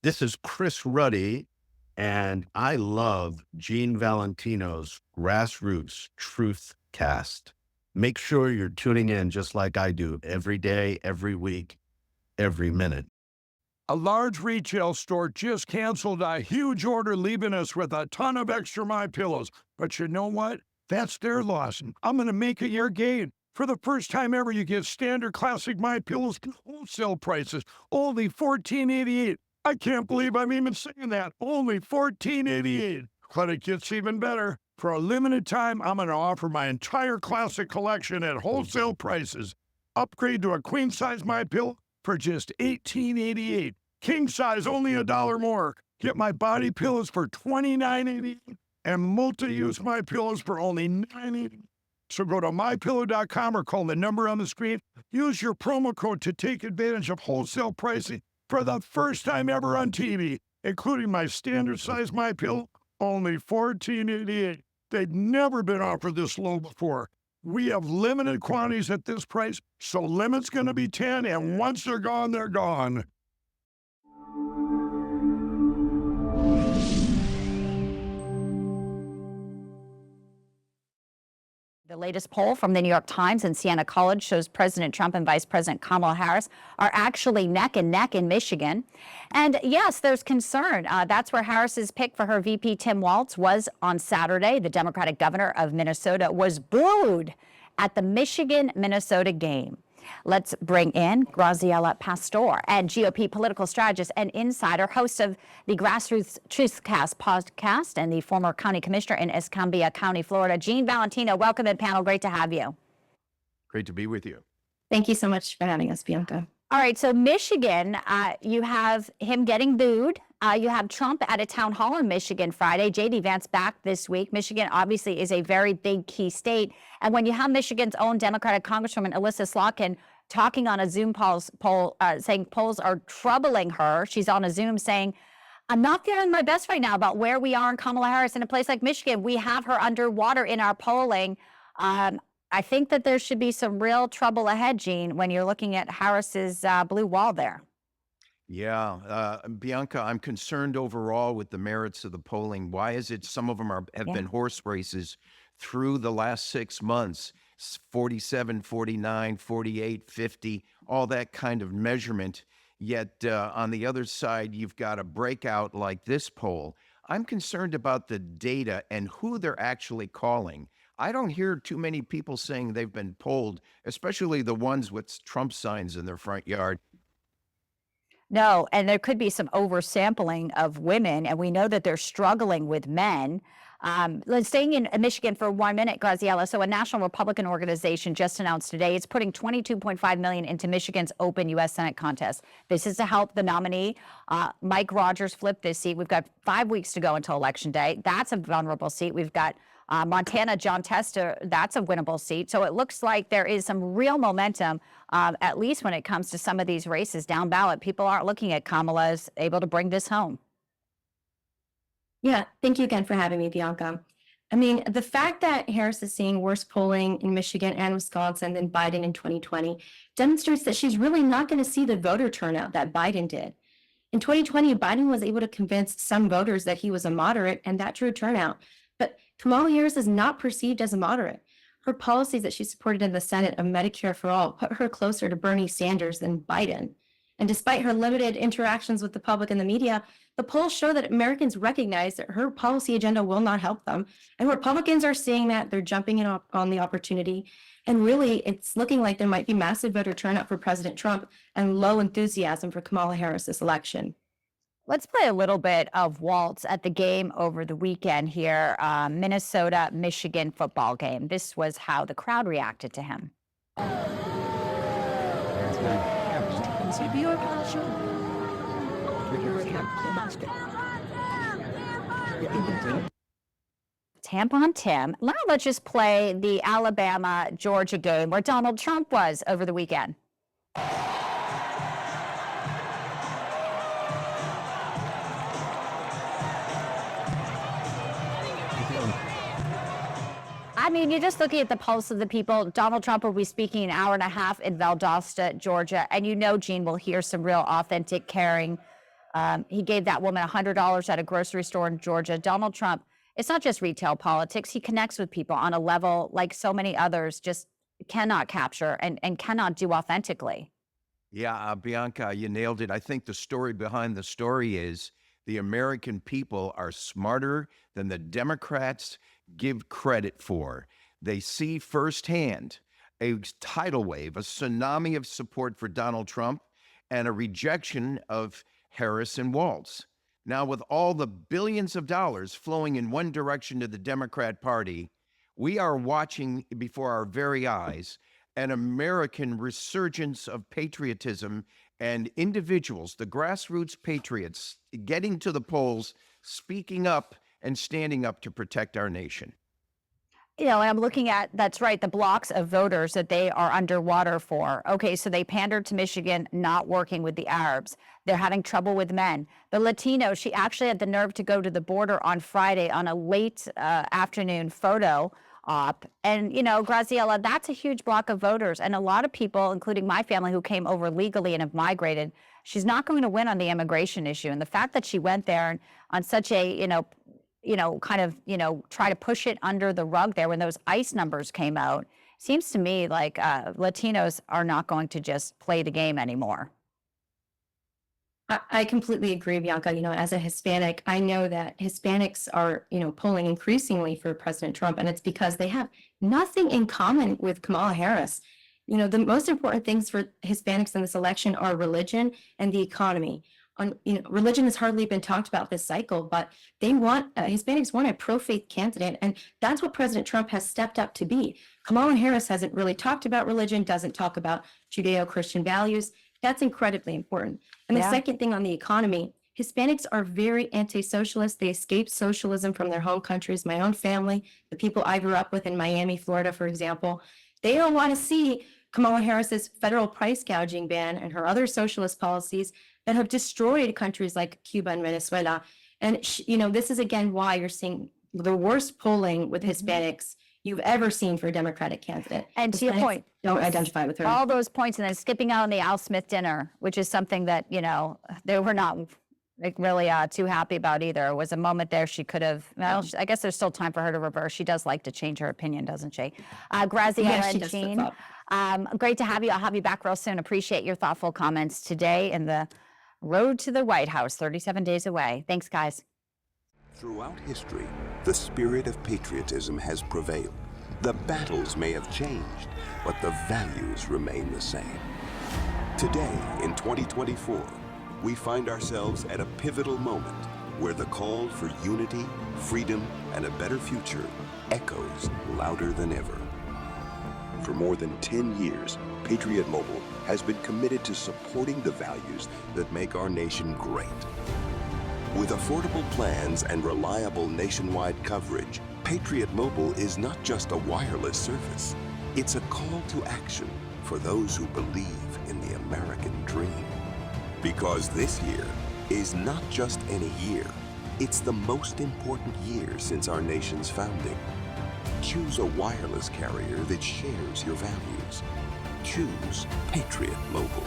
This is Chris Ruddy, and I love Gene Valentino's Grassroots Truth Cast. Make sure you're tuning in just like I do every day, every week, every minute. A large retail store just canceled a huge order, leaving us with a ton of extra My Pillows. But you know what? That's their loss. I'm going to make it your gain. For the first time ever, you get standard classic My Pillows at wholesale prices, only $14.88. I can't believe I'm even saying that. Only $14.88. But it gets even better. For a limited time, I'm going to offer my entire classic collection at wholesale prices. Upgrade to a queen size My Pillow for just $18.88. King size only $1 more. Get my body pillows for $29.88 and multi-use My Pillows for only $9.88. So go to mypillow.com or call the number on the screen. Use your promo code to take advantage of wholesale pricing for the first time ever on TV, including my standard size My Pillow, only $14.88. They'd never been offered this low before. We have limited quantities at this price, so limit's going to be 10, and once they're gone, they're gone. The latest poll from the New York Times and Siena College shows President Trump and Vice President Kamala Harris are actually neck and neck in Michigan. And yes, there's concern. That's where Harris's pick for her VP, Tim Walz, was on Saturday. The Democratic governor of Minnesota was booed at the Michigan-Minnesota game. Let's bring in Graziella Pastor, and GOP political strategist and insider, host of the Grassroots Truthcast podcast, and the former county commissioner in Escambia County, Florida. Gene Valentino, welcome to the panel. Great to have you. Great to be with you. Thank you so much for having us, Bianca. All right, so Michigan, you have him getting booed. You have Trump at a town hall in Michigan Friday. J.D. Vance back this week. Michigan obviously is a very big key state. And when you have Michigan's own Democratic Congresswoman Elissa Slotkin talking on a Zoom poll, saying polls are troubling her, she's on a Zoom saying, I'm not feeling my best right now about where we are in Kamala Harris. In a place like Michigan, we have her underwater in our polling. I think that there should be some real trouble ahead, Gene, when you're looking at Harris's blue wall there. Yeah, Bianca, I'm concerned overall with the merits of the polling. Why is it some of them have been horse races through the last 6 months, 47, 49, 48, 50, all that kind of measurement. Yet on the other side, you've got a breakout like this poll. I'm concerned about the data and who they're actually calling. I don't hear too many people saying they've been polled, especially the ones with Trump signs in their front yard. No, and there could be some oversampling of women, and we know that they're struggling with men. Let's staying in Michigan for 1 minute, Graziella. So a national Republican organization just announced today it's putting $22.5 million into Michigan's open U.S. Senate contest. This is to help the nominee, Mike Rogers, flip this seat. We've got 5 weeks to go until Election Day. That's a vulnerable seat. We've got Montana, John Tester, that's a winnable seat. So it looks like there is some real momentum, at least when it comes to some of these races down ballot. People aren't looking at Kamala as able to bring this home. Yeah, thank you again for having me, Bianca. I mean, the fact that Harris is seeing worse polling in Michigan and Wisconsin than Biden in 2020 demonstrates that she's really not going to see the voter turnout that Biden did. In 2020, Biden was able to convince some voters that he was a moderate, and that drew turnout. But Kamala Harris is not perceived as a moderate. Her policies that she supported in the Senate of Medicare for All put her closer to Bernie Sanders than Biden. And despite her limited interactions with the public and the media, the polls show that Americans recognize that her policy agenda will not help them. And Republicans are seeing that. They're jumping in on the opportunity. And really, it's looking like there might be massive voter turnout for President Trump and low enthusiasm for Kamala Harris this election. Let's play a little bit of Walz at the game over the weekend here, Minnesota-Michigan football game. This was how the crowd reacted to him. Tampon Tim. Now let's just play the Alabama-Georgia game where Donald Trump was over the weekend. I mean, you're just looking at the pulse of the people. Donald Trump will be speaking an hour and a half in Valdosta, Georgia. And you know, Gene, we'll hear some real authentic, caring He gave that woman $100 at a grocery store in Georgia. Donald Trump, it's not just retail politics. He connects with people on a level like so many others just cannot capture and cannot do authentically. Yeah, Bianca, you nailed it. I think the story behind the story is the American people are smarter than the Democrats give credit for. They see firsthand a tidal wave, a tsunami of support for Donald Trump, and a rejection of Harris and Walz. Now, with all the billions of dollars flowing in one direction to the Democrat Party, we are watching before our very eyes an American resurgence of patriotism and individuals, the grassroots patriots, getting to the polls, speaking up and standing up to protect our nation. You know, and I'm looking at, that's right, the blocks of voters that they are underwater for. Okay, so they pandered to Michigan, not working with the Arabs. They're having trouble with men. The Latino, she actually had the nerve to go to the border on Friday on a late afternoon photo op. And, you know, Graziella, that's a huge block of voters. And a lot of people, including my family, who came over legally and have migrated, she's not going to win on the immigration issue. And the fact that she went there and on such a, try to push it under the rug there when those ICE numbers came out, seems to me like Latinos are not going to just play the game anymore. I completely agree, Bianca. You know, as a Hispanic, I know that Hispanics are, polling increasingly for President Trump, and it's because they have nothing in common with Kamala Harris. You know, the most important things for Hispanics in this election are religion and the economy. Religion has hardly been talked about this cycle, but they want Hispanics want a pro-faith candidate, and that's what President Trump has stepped up to be. Kamala Harris hasn't really talked about religion, doesn't talk about Judeo-Christian values. That's incredibly important. And the second thing on the economy, Hispanics are very anti-socialist. They escaped socialism from their home countries. My own family, the people I grew up with in Miami, Florida, for example, they don't want to see Kamala Harris's federal price gouging ban and her other socialist policies that have destroyed countries like Cuba and Venezuela. And, this is again why you're seeing the worst polling with Hispanics you've ever seen for a Democratic candidate. And to your point, don't identify with her. All those points, and then skipping out on the Al Smith dinner, which is something that, they were not really too happy about either. It was a moment there she could have, I guess there's still time for her to reverse. She does like to change her opinion, doesn't she? Graziella and Gene, great to have you. I'll have you back real soon. Appreciate your thoughtful comments today in the road to the White House, 37 days away. Thanks, guys. Throughout history, the spirit of patriotism has prevailed. The battles may have changed, but the values remain the same. Today, in 2024, we find ourselves at a pivotal moment where the call for unity, freedom, and a better future echoes louder than ever. For more than 10 years, Patriot Mobile has been committed to supporting the values that make our nation great. With affordable plans and reliable nationwide coverage, Patriot Mobile is not just a wireless service. It's a call to action for those who believe in the American dream. Because this year is not just any year, it's the most important year since our nation's founding. Choose a wireless carrier that shares your values. Choose Patriot Mobile.